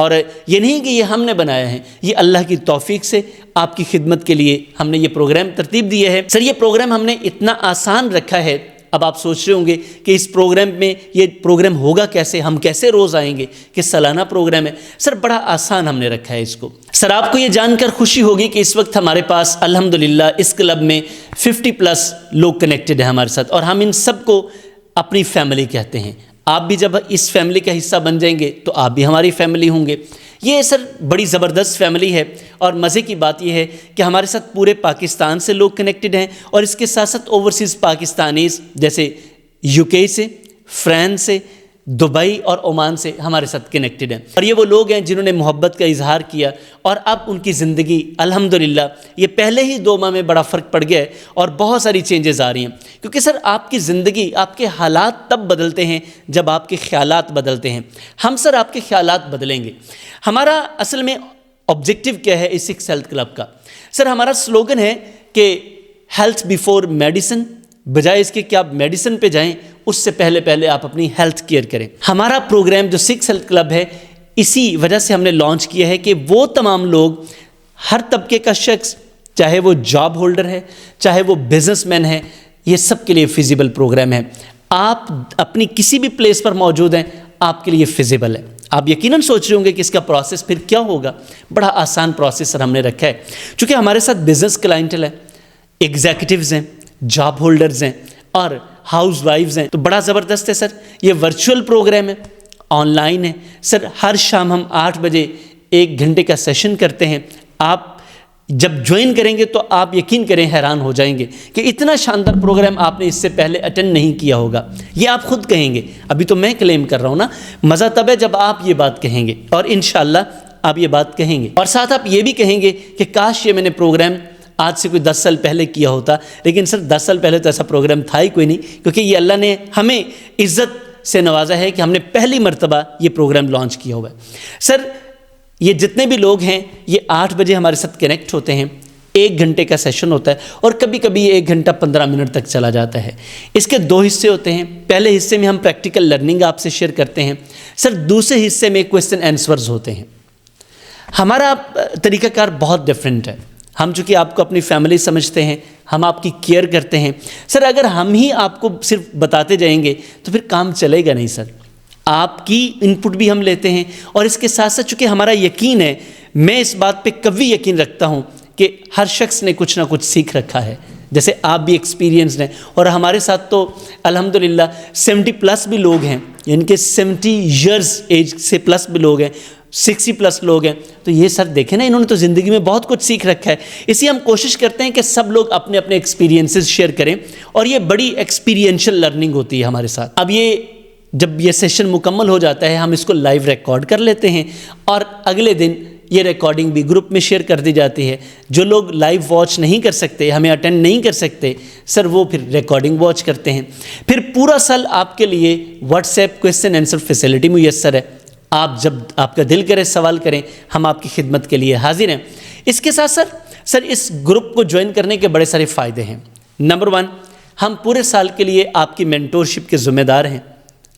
اور یہ نہیں کہ یہ ہم نے بنایا ہے، یہ اللہ کی توفیق سے آپ کی خدمت کے لیے ہم نے یہ پروگرام ترتیب دیا ہے۔ سر یہ پروگرام ہم نے اتنا آسان رکھا ہے، اب آپ سوچ رہے ہوں گے کہ اس پروگرام میں یہ پروگرام ہوگا کیسے، ہم کیسے روز آئیں گے، کہ سالانہ پروگرام ہے۔ سر بڑا آسان ہم نے رکھا ہے اس کو۔ سر آپ کو یہ جان کر خوشی ہوگی کہ اس وقت ہمارے پاس الحمدللہ اس کلب میں 50+ لوگ کنیکٹڈ ہیں ہمارے ساتھ، اور ہم ان سب کو اپنی فیملی کہتے ہیں۔ آپ بھی جب اس فیملی کا حصہ بن جائیں گے تو آپ بھی ہماری فیملی ہوں گے۔ یہ سر بڑی زبردست فیملی ہے، اور مزے کی بات یہ ہے کہ ہمارے ساتھ پورے پاکستان سے لوگ کنیکٹڈ ہیں، اور اس کے ساتھ ساتھ اوورسیز پاکستانیز جیسے UK سے، فرانس سے، دبئی اور عمان سے ہمارے ساتھ کنیکٹڈ ہیں۔ اور یہ وہ لوگ ہیں جنہوں نے محبت کا اظہار کیا، اور اب ان کی زندگی الحمدللہ یہ پہلے ہی 2 ماہ میں بڑا فرق پڑ گیا ہے، اور بہت ساری چینجز آ رہی ہیں، کیونکہ سر آپ کی زندگی، آپ کے حالات تب بدلتے ہیں جب آپ کے خیالات بدلتے ہیں۔ ہم سر آپ کے خیالات بدلیں گے۔ ہمارا اصل میں آبجیکٹو کیا ہے اس سکس ہیلتھ کلب کا؟ سر ہمارا سلوگن ہے کہ ہیلتھ بیفور میڈیسن، بجائے اس کے کہ آپ میڈیسن پہ جائیں، اس سے پہلے آپ اپنی ہیلتھ کیئر کریں۔ ہمارا پروگرام جو سکس ہیلتھ کلب ہے، اسی وجہ سے ہم نے لانچ کیا ہے کہ وہ تمام لوگ، ہر طبقے کا شخص، چاہے وہ جاب ہولڈر ہے، چاہے وہ بزنس مین ہے، یہ سب کے لیے فیزیبل پروگرام ہے۔ آپ اپنی کسی بھی پلیس پر موجود ہیں، آپ کے لیے فیزیبل ہے۔ آپ یقیناً سوچ رہے ہوں گے کہ اس کا پروسیس پھر کیا ہوگا۔ بڑا آسان پروسیس سر ہم نے رکھا ہے، چونکہ ہمارے ساتھ بزنس کلائنٹل ہے، ایگزیکٹوز ہیں، جاب ہولڈرز ہیں، اور ہاؤس وائفز ہیں، تو بڑا زبردست ہے سر۔ یہ ورچوئل پروگرام ہے، آن لائن ہے سر۔ ہر شام ہم 8 بجے 1 گھنٹے کا سیشن کرتے ہیں۔ آپ جب جوائن کریں گے تو آپ یقین کریں حیران ہو جائیں گے کہ اتنا شاندار پروگرام آپ نے اس سے پہلے اٹینڈ نہیں کیا ہوگا۔ یہ آپ خود کہیں گے، ابھی تو میں کلیم کر رہا ہوں نا۔ مزہ تب ہے جب آپ یہ بات کہیں گے، اور انشاءاللہ آپ یہ بات کہیں گے، اور ساتھ آپ یہ بھی کہیں گے کہ کاش یہ میں نے پروگرام آج سے کوئی 10 سال پہلے کیا ہوتا۔ لیکن سر 10 سال پہلے تو ایسا پروگرام تھا ہی کوئی نہیں، کیونکہ یہ اللہ نے ہمیں عزت سے نوازا ہے کہ ہم نے پہلی مرتبہ یہ پروگرام لانچ کیا ہوا ہے۔ سر یہ جتنے بھی لوگ ہیں یہ 8 بجے ہمارے ساتھ کنیکٹ ہوتے ہیں، 1 گھنٹے کا سیشن ہوتا ہے، اور کبھی کبھی 1 گھنٹہ 15 منٹ تک چلا جاتا ہے۔ اس کے 2 حصے ہوتے ہیں۔ پہلے حصے میں ہم پریکٹیکل لرننگ آپ سے شیئر کرتے ہیں سر، دوسرے حصے میں کویسچن آنسرز ہوتے ہیں۔ ہمارا طریقہ کار بہت ڈیفرنٹ ہے۔ ہم چونکہ آپ کو اپنی فیملی سمجھتے ہیں، ہم آپ کی کیئر کرتے ہیں سر۔ اگر ہم ہی آپ کو صرف بتاتے جائیں گے تو پھر کام چلے گا نہیں سر۔ آپ کی انپٹ بھی ہم لیتے ہیں، اور اس کے ساتھ ساتھ چونکہ ہمارا یقین ہے، میں اس بات پہ قوی یقین رکھتا ہوں کہ ہر شخص نے کچھ نہ کچھ سیکھ رکھا ہے، جیسے آپ بھی ایکسپیرینسڈ ہیں، اور ہمارے ساتھ تو الحمدللہ 70+ بھی لوگ ہیں، یعنی کہ 70 ایئرز ایج سے پلس بھی لوگ ہیں، 60+ لوگ ہیں۔ تو یہ سر دیکھیں نا، انہوں نے تو زندگی میں بہت کچھ سیکھ رکھا ہے۔ اسی ہم کوشش کرتے ہیں کہ سب لوگ اپنے اپنے ایکسپیرینسز شیئر کریں، اور یہ بڑی ایکسپیرینشل لرننگ ہوتی ہے ہمارے ساتھ۔ اب یہ جب یہ سیشن مکمل ہو جاتا ہے، ہم اس کو لائیو ریکارڈ کر لیتے ہیں، اور اگلے دن یہ ریکارڈنگ بھی گروپ میں شیئر کر دی جاتی ہے۔ جو لوگ لائیو واچ نہیں کر سکتے، ہمیں اٹینڈ نہیں کر سکتے سر، وہ پھر ریکارڈنگ واچ کرتے ہیں۔ پھر پورا سال آپ کے لیے what's app question answer facility میسر ہے۔ آپ جب آپ کا دل کرے سوال کریں، ہم آپ کی خدمت کے لیے حاضر ہیں۔ اس کے ساتھ سر اس گروپ کو جوائن کرنے کے بڑے سارے فائدے ہیں۔ نمبر 1، ہم پورے سال کے لیے آپ کی مینٹورشپ کے ذمہ دار ہیں۔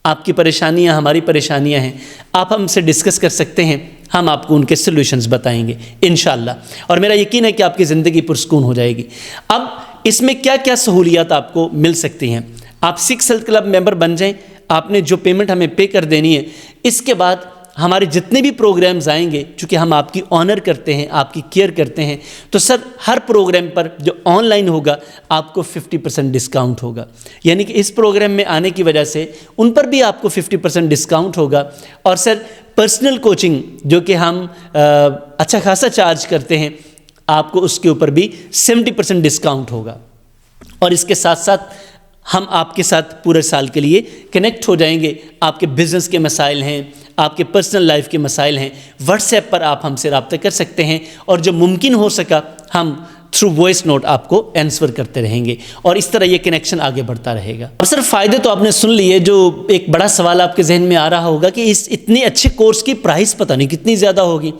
آپ کی پریشانیاں ہماری پریشانیاں ہیں، آپ ہم سے ڈسکس کر سکتے ہیں، ہم آپ کو ان کے سلوشنز بتائیں گے انشاءاللہ، اور میرا یقین ہے کہ آپ کی زندگی پرسکون ہو جائے گی۔ اب اس میں کیا کیا سہولیات آپ کو مل سکتی ہیں؟ آپ سکس ہیلتھ کلب ممبر بن جائیں، آپ نے جو پیمنٹ ہمیں پے کر دینی ہے، اس کے بعد ہمارے جتنے بھی پروگرامز آئیں گے، چونکہ ہم آپ کی آنر کرتے ہیں، آپ کی کیئر کرتے ہیں، تو سر ہر پروگرام پر جو آن لائن ہوگا آپ کو 50% ڈسکاؤنٹ ہوگا، یعنی کہ اس پروگرام میں آنے کی وجہ سے ان پر بھی آپ کو 50% ڈسکاؤنٹ ہوگا۔ اور سر پرسنل کوچنگ جو کہ ہم اچھا خاصا چارج کرتے ہیں، آپ کو اس کے اوپر بھی 70% ڈسکاؤنٹ ہوگا۔ اور اس کے ساتھ ساتھ ہم آپ کے ساتھ پورے سال کے لیے کنیکٹ ہو جائیں گے۔ آپ کے بزنس کے مسائل ہیں، آپ کے پرسنل لائف کے مسائل ہیں، واٹس ایپ پر آپ ہم سے رابطہ کر سکتے ہیں، اور جو ممکن ہو سکا ہم تھرو وائس نوٹ آپ کو آنسر کرتے رہیں گے، اور اس طرح یہ کنیکشن آگے بڑھتا رہے گا۔ اور سر فائدے تو آپ نے سن لیے۔ جو ایک بڑا سوال آپ کے ذہن میں آ رہا ہوگا کہ اس اتنے اچھے کورس کی پرائس پتہ نہیں کتنی زیادہ ہوگی۔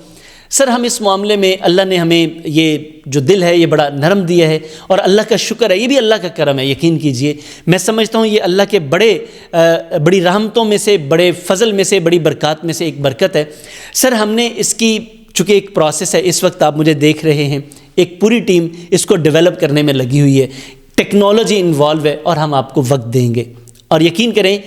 سر ہم اس معاملے میں اللہ نے ہمیں یہ جو دل ہے یہ بڑا نرم دیا ہے، اور اللہ کا شکر ہے، یہ بھی اللہ کا کرم ہے، یقین کیجئے۔ میں سمجھتا ہوں یہ اللہ کے بڑی رحمتوں میں سے، بڑے فضل میں سے، بڑی برکات میں سے ایک برکت ہے۔ سر ہم نے اس کی چونکہ ایک پروسیس ہے، اس وقت آپ مجھے دیکھ رہے ہیں، ایک پوری ٹیم اس کو ڈیولپ کرنے میں لگی ہوئی ہے، ٹیکنالوجی انوالو ہے، اور ہم آپ کو وقت دیں گے۔ اور یقین کریں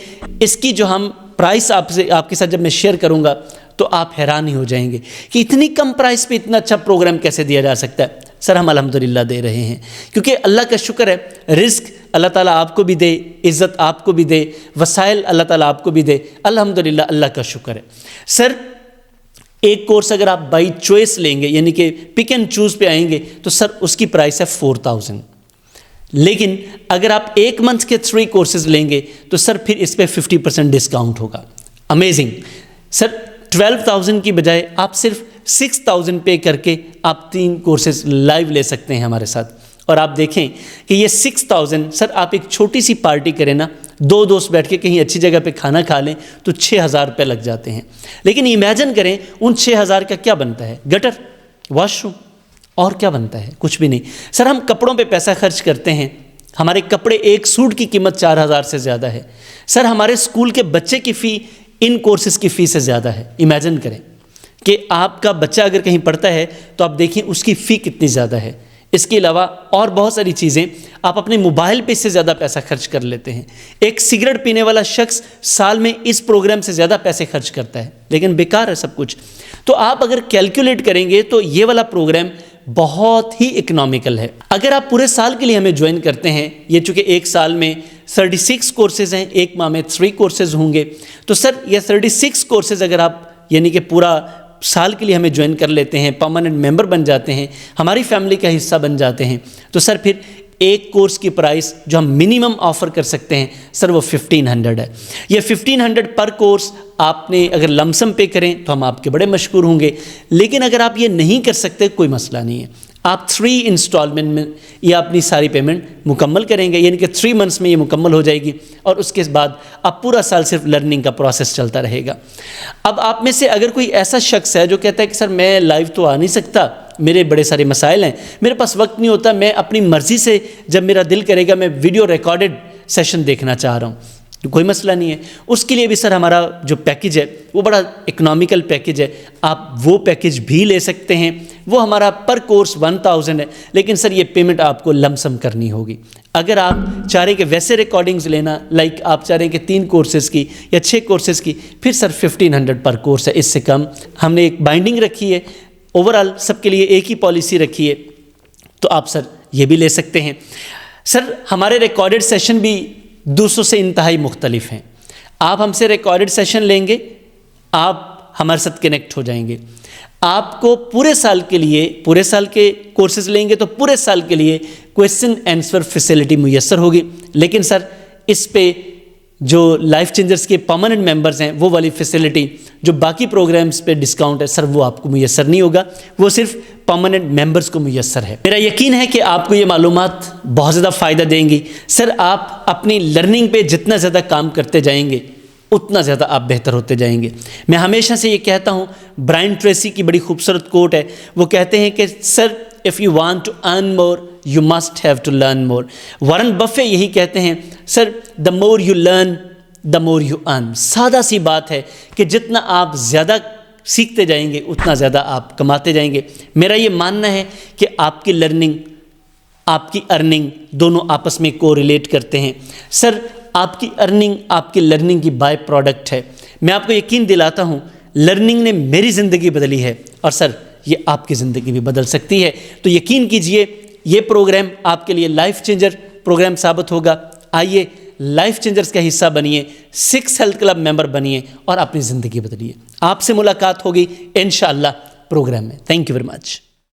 اس کی جو ہم پرائس آپ کے ساتھ جب میں شیئر کروں گا تو آپ حیران ہی ہو جائیں گے کہ اتنی کم پرائس پہ اتنا اچھا پروگرام کیسے دیا جا سکتا ہے۔ سر ہم الحمدللہ دے رہے ہیں، کیونکہ اللہ کا شکر ہے، رزق اللہ تعالیٰ آپ کو بھی دے، عزت آپ کو بھی دے، وسائل اللہ تعالیٰ آپ کو بھی دے، الحمدللہ اللہ کا شکر ہے۔ سر ایک کورس اگر آپ بائی چوائس لیں گے، یعنی کہ پک اینڈ چوز پہ آئیں گے، تو سر اس کی پرائس ہے 4000۔ لیکن اگر آپ ایک منتھ کے 3 کورسز لیں گے تو سر پھر اس پہ 50% ڈسکاؤنٹ ہوگا۔ امیزنگ سر، 12000 کی بجائے آپ صرف 6000 پے کر کے آپ 3 کورسز لائیو لے سکتے ہیں ہمارے ساتھ۔ اور آپ دیکھیں کہ یہ 6000 سر آپ ایک چھوٹی سی پارٹی کریں نا، 2 دوست بیٹھ کے کہیں اچھی جگہ پہ کھانا کھا لیں تو 6000 روپے لگ جاتے ہیں۔ لیکن امیجن کریں ان 6000 کا کیا بنتا ہے؟ گٹر، واش روم، اور کیا بنتا ہے؟ کچھ بھی نہیں۔ سر ہم کپڑوں پہ پیسہ خرچ کرتے ہیں، ہمارے کپڑے ایک سوٹ کی قیمت 4000 سے زیادہ ہے۔ سر ہمارے اسکول کے بچے کی فی ان کورسز کی فی سے زیادہ ہے۔ امیجن کریں کہ آپ کا بچہ اگر کہیں پڑھتا ہے تو آپ دیکھیں اس کی فی کتنی زیادہ ہے۔ اس کے علاوہ اور بہت ساری چیزیں، آپ اپنے موبائل پہ اس سے زیادہ پیسہ خرچ کر لیتے ہیں۔ ایک سگریٹ پینے والا شخص سال میں اس پروگرام سے زیادہ پیسے خرچ کرتا ہے، لیکن بیکار ہے سب کچھ۔ تو آپ اگر کیلکولیٹ کریں گے تو یہ والا پروگرام بہت ہی اکنامیکل ہے۔ اگر آپ پورے سال کے لیے ہمیں جوائن کرتے ہیں، یہ چونکہ ایک سال میں 36 کورسز ہیں، ایک ماہ میں 3 کورسز ہوں گے، تو سر یہ 36 کورسز اگر آپ یعنی کہ پورا سال کے لیے ہمیں جوائن کر لیتے ہیں، پرماننٹ ممبر بن جاتے ہیں، ہماری فیملی کا حصہ بن جاتے ہیں، تو سر پھر ایک کورس کی پرائس جو ہم منیمم آفر کر سکتے ہیں سر وہ 1500 ہے۔ یہ 1500 پر کورس آپ نے اگر لمسم پے کریں تو ہم آپ کے بڑے مشکور ہوں گے، لیکن اگر آپ یہ نہیں کر سکتے کوئی مسئلہ نہیں ہے، آپ 3 انسٹالمنٹ میں یہ اپنی ساری پیمنٹ مکمل کریں گے، یعنی کہ 3 منتھس میں یہ مکمل ہو جائے گی، اور اس کے بعد اب پورا سال صرف لرننگ کا پروسیس چلتا رہے گا۔ اب آپ میں سے اگر کوئی ایسا شخص ہے جو کہتا ہے کہ سر میں لائیو تو آ نہیں سکتا، میرے بڑے سارے مسائل ہیں، میرے پاس وقت نہیں ہوتا، میں اپنی مرضی سے جب میرا دل کرے گا میں ویڈیو ریکارڈڈ سیشن دیکھنا چاہ رہا ہوں، تو کوئی مسئلہ نہیں ہے۔ اس کے لیے بھی سر ہمارا جو پیکیج ہے وہ بڑا اکنامیکل پیکیج ہے، آپ وہ پیکیج بھی لے سکتے ہیں۔ وہ ہمارا پر کورس 1000 ہے، لیکن سر یہ پیمنٹ آپ کو لمسم کرنی ہوگی۔ اگر آپ چاہ رہے ہیں کہ ویسے ریکارڈنگز لینا، لائک آپ چاہ رہے ہیں کہ 3 کورسز کی یا 6 کورسز کی، پھر سر 1500 پر کورس ہے، اس سے کم ہم نے ایک بائنڈنگ رکھی ہے، اوورال سب کے لیے ایک ہی پالیسی رکھی ہے، تو آپ سر یہ بھی لے سکتے ہیں۔ سر ہمارے ریکارڈڈ سیشن بھی دوسروں سے انتہائی مختلف ہیں۔ آپ ہم سے ریکارڈڈ سیشن لیں گے، آپ ہمارے ساتھ کنیکٹ ہو جائیں گے، آپ کو پورے سال کے کورسز لیں گے تو پورے سال کے لیے کویسچن آنسر فیسلٹی میسر ہوگی، لیکن سر اس پہ جو لائف چینجرز کے پرماننٹ ممبرز ہیں وہ والی فیسلٹی جو باقی پروگرامز پہ ڈسکاؤنٹ ہے سر وہ آپ کو میسر نہیں ہوگا، وہ صرف پرماننٹ ممبرز کو میسر ہے۔ میرا یقین ہے کہ آپ کو یہ معلومات بہت زیادہ فائدہ دیں گی۔ سر آپ اپنی لرننگ پہ جتنا زیادہ کام کرتے جائیں گے اتنا زیادہ آپ بہتر ہوتے جائیں گے۔ میں ہمیشہ سے یہ کہتا ہوں، برائن ٹریسی کی بڑی خوبصورت کوٹ ہے، وہ کہتے ہیں کہ سر if you want to earn more you must have to learn more۔ Warren Buffett یہی کہتے ہیں، سر the more you learn the more you earn۔ سادہ سی بات ہے کہ جتنا آپ زیادہ سیکھتے جائیں گے اتنا زیادہ آپ کماتے جائیں گے۔ میرا یہ ماننا ہے کہ آپ کی لرننگ، آپ کی ارننگ دونوں آپس میں کو ریلیٹ کرتے ہیں۔ سر آپ کی ارننگ آپ کی لرننگ کی بائی پروڈکٹ ہے۔ میں آپ کو یقین دلاتا ہوں لرننگ نے میری زندگی بدلی ہے، اور سر یہ آپ کی زندگی بھی بدل سکتی ہے۔ تو یقین کیجئے یہ پروگرام آپ کے لیے لائف چینجر پروگرام ثابت ہوگا۔ آئیے لائف چینجرز کا حصہ بنیے، 6 ہیلتھ کلب ممبر بنیے اور اپنی زندگی بدلیے۔ آپ سے ملاقات ہوگی انشاءاللہ پروگرام میں۔ Thank you very much.